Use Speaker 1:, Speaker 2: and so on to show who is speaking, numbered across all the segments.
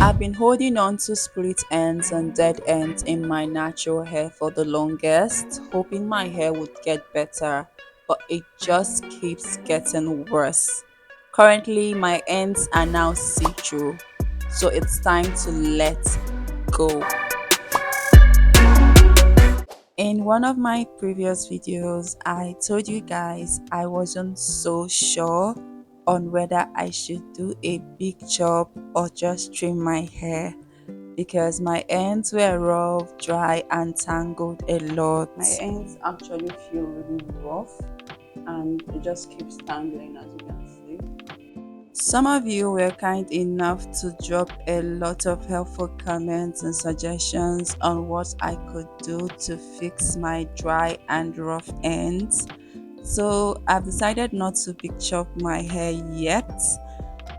Speaker 1: I've been holding on to split ends and dead ends in my natural hair for the longest, hoping my hair would get better, but it just keeps getting worse. Currently, my ends are now see through, so it's time to let go. In one of my previous videos, I told you guys I wasn't so sure on whether I should do a big chop or just trim my hair because my ends were rough, dry, and tangled a lot. My ends actually feel really rough and it just keeps tangling, as you can see. Some of you were kind enough to drop a lot of helpful comments and suggestions on what I could do to fix my dry and rough ends. So I've decided not to big chop my hair yet.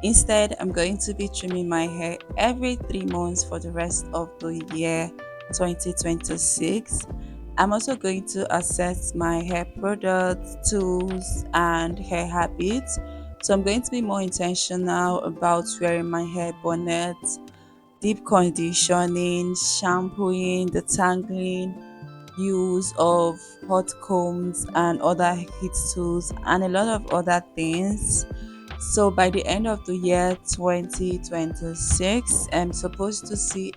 Speaker 1: Instead, I'm going to be trimming my hair every 3 months for the rest of the year 2026. I'm also going to assess my hair products, tools, and hair habits. So I'm going to be more intentional about wearing my hair bonnet, deep conditioning, shampooing, detangling, use of hot combs and other heat tools, and a lot of other things. So by the end of the year 2026, I'm supposed to see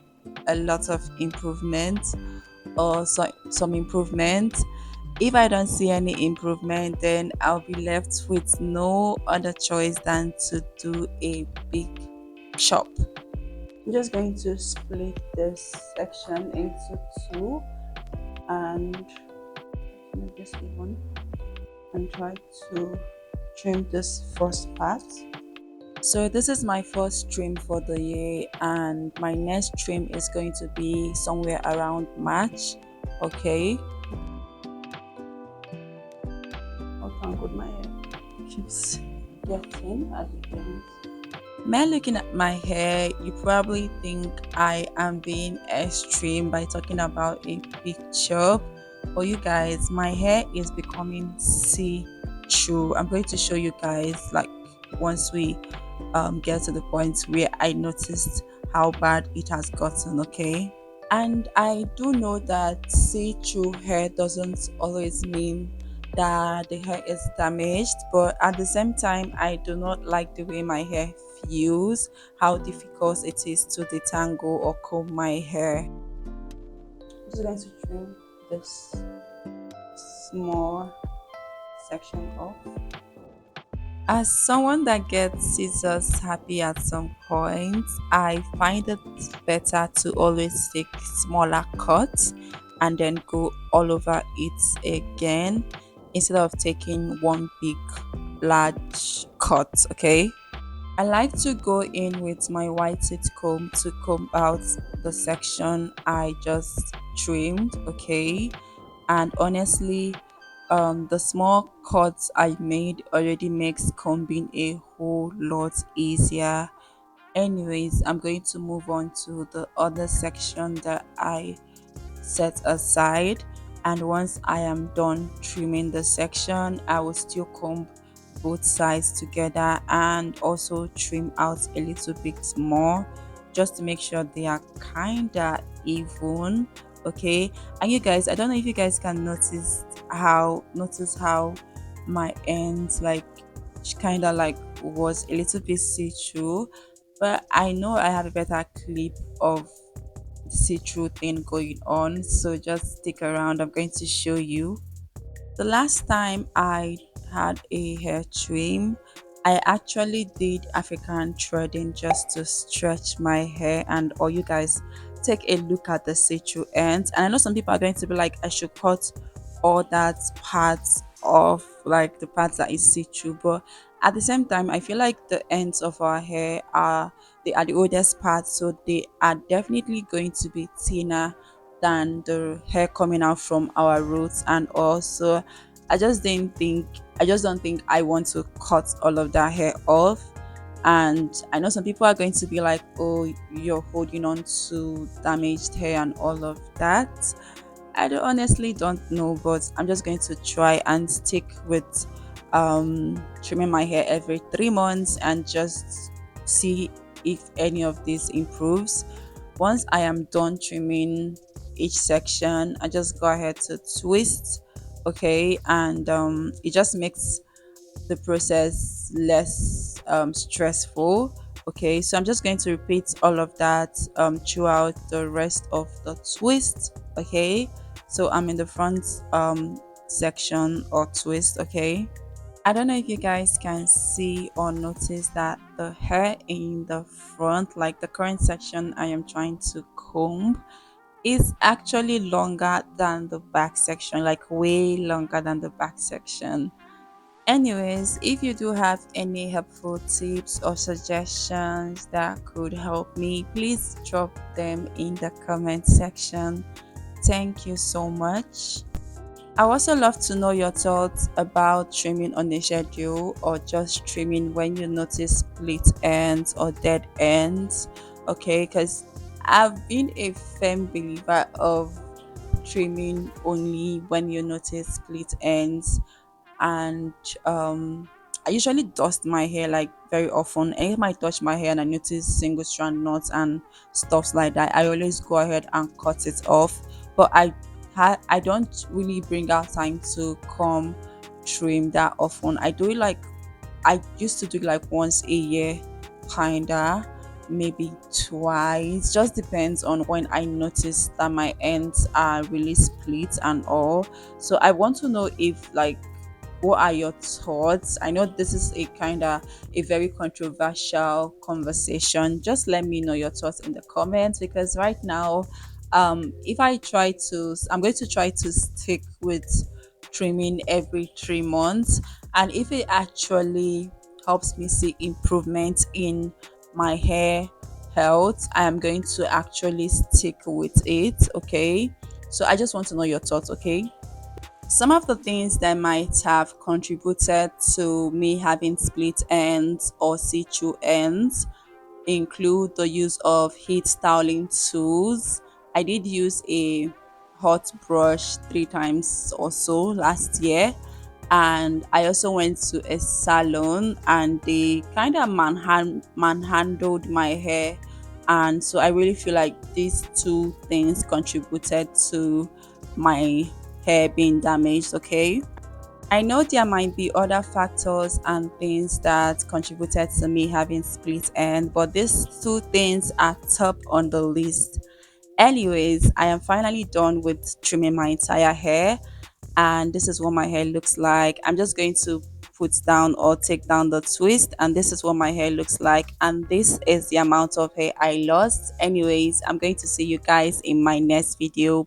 Speaker 1: a lot of improvement or some improvement. If I don't see any improvement, then I'll be left with no other choice than to do a big chop. I'm just going to split this section into two and make this even and try to trim this first part. So this is my first trim for the year and my next trim is going to be somewhere around March. Okay. How tangled my hair keeps getting at the end. Man, looking at my hair, you probably think I am being extreme by talking about a big chop. But you guys, my hair is becoming see-through. I'm going to show you guys like once we get to the point where I noticed how bad it has gotten, okay? And I do know that see-through hair doesn't always mean that the hair is damaged, but at the same time, I do not like the way my hair feels, how difficult it is to detangle or comb my hair. I'm just going to trim this small section off. As someone that gets scissors happy at some point, I find it better to always take smaller cuts and then go all over it again instead of taking one big large cut, okay? I like to go in with my white teeth comb to comb out the section I just trimmed, okay? And honestly, the small cuts I made already makes combing a whole lot easier. Anyways, I'm going to move on to the other section that I set aside, and once I am done trimming the section, I will still comb both sides together and also trim out a little bit more just to make sure they are kinda even. Okay, and you guys, I don't know if you guys can notice how my ends like kind of like was a little bit see-through, but I know I have a better clip of see-through thing going on, so just stick around. I'm going to show you. The last time I had a hair trim, I actually did African threading just to stretch my hair. And all you guys, take a look at the see-through ends. And I know some people are going to be like, I should cut all that parts off, like the parts that is see-through. But at the same time, I feel like the ends of our hair are the oldest parts, so they are definitely going to be thinner than the hair coming out from our roots. And also I just don't think I want to cut all of that hair off. And I know some people are going to be like, oh, you're holding on to damaged hair and all of that. Honestly don't know, but I'm just going to try and stick with trimming my hair every 3 months and just see if any of this improves. Once I am done trimming each section, I just go ahead to twist, okay, and it just makes the process less stressful. Okay, so I'm just going to repeat all of that throughout the rest of the twist. Okay, so I'm in the front section or twist. Okay, I don't know if you guys can see or notice that the hair in the front, like the current section I am trying to comb, is actually longer than the back section, like way longer than the back section. Anyways, if you do have any helpful tips or suggestions that could help me, please drop them in the comment section. Thank you so much. I also love to know your thoughts about trimming on a schedule or just trimming when you notice split ends or dead ends. Okay, because I've been a firm believer of trimming only when you notice split ends, and I usually dust my hair like very often. Anytime I touch my hair and I notice single strand knots and stuffs like that, I always go ahead and cut it off. But I don't really bring out time to come trim that often. I do it like I used to do it like once a year, kinda, maybe twice. Just depends on when I notice that my ends are really split and all. So I want to know if like what are your thoughts? I know this is a kind of a very controversial conversation. Just let me know your thoughts in the comments, because right now if I try to I'm going to try to stick with trimming every 3 months, and if it actually helps me see improvement in my hair health, I am going to actually stick with it. Okay, so I just want to know your thoughts. Okay, some of the things that might have contributed to me having split ends or see-through ends include the use of heat styling tools. I did use a hot brush 3 times or so last year, and I also went to a salon and they kind of manhandled my hair, and so I really feel like these two things contributed to my hair being damaged. Okay, I know there might be other factors and things that contributed to me having split end, but these two things are top on the list. Anyways, I am finally done with trimming my entire hair, and this is what my hair looks like. I'm just going to put down or take down the twist, and this is what my hair looks like, and this is the amount of hair I lost. Anyways, I'm going to see you guys in my next video.